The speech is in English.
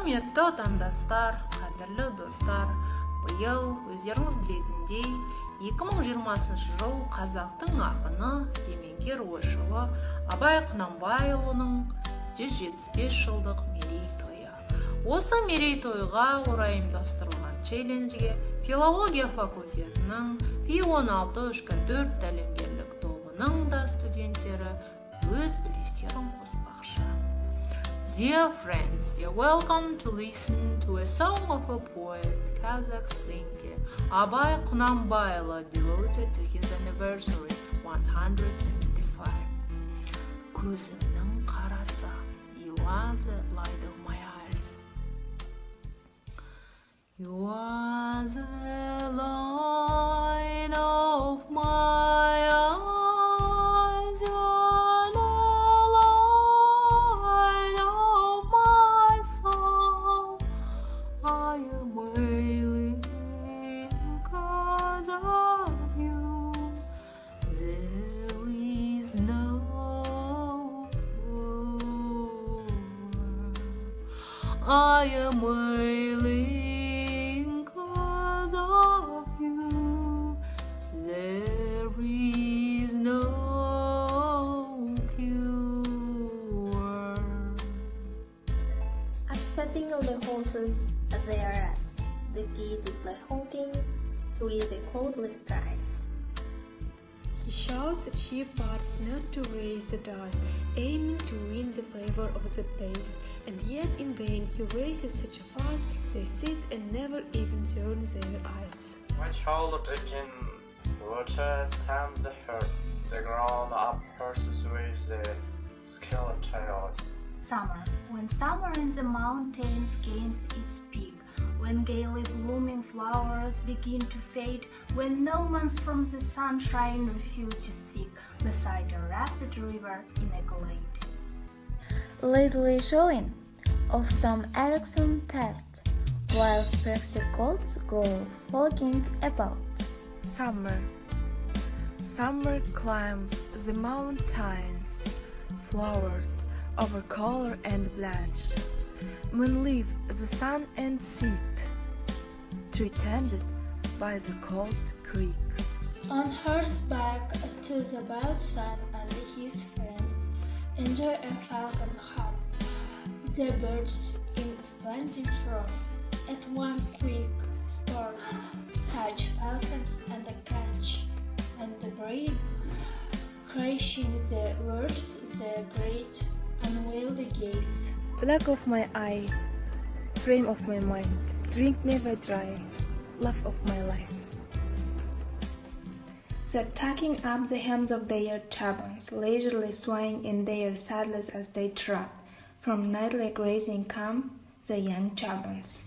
Құрметті отандастар, қадірлі достар, биыл өздеріңіз білетіндей 2020 жыл қазақтың ақыны, кемеңгер ойшылы Абай Құнанбайұлының 175 жылдық мерейтойы. Осы мерейтойға орай ұйымдастырылған челленджге филология факультетінің Фи-16-4 тәлімгерлік тобының да студенттері өз үлестерін қоспақшы. Dear friends, you're welcome to listen to a song of a poet, Жақсының, Абай Құнанбайұлы, devoted to his anniversary, 175. Көзімнің қарасы, you are the light of my eyes. You are the light of my eyes. I am wailing 'cause of you. There is no cure. Upsetting of the horses at their rest, the geese play honking through the cloudless skies. He shouts at shepherds not to raise the dust, aiming to win the favor of the place, and yet in vain he raises such a fuss, they sit and never even turn their eyes. When child in water stands the herd, the grown-up horses with their skilled tails. Summer, when summer in the mountains gains its peak, when gaily blooming flowers begin to fade, when no man's from the sunshine refuge is seek, beside a rapid river in a glade. Lazily showing of some Ericsson past, while flaxy coats go frolicking about. Summer climbs the mountains, flowers over color and blanch. Moon leave the sun and sit, tree tended by the cold creek. On horseback to the wild sun and his friends, enjoy a falcon hunt. The birds in splendid form, at one quick sport, such falcons and a catch, and the breed, crashing the words, the great unwieldy gaze. Flag of my eye, frame of my mind, drink never dry, love of my life. They're tucking up the hems of their turbans, leisurely swaying in their saddles as they trot. From nightly grazing come the young turbans.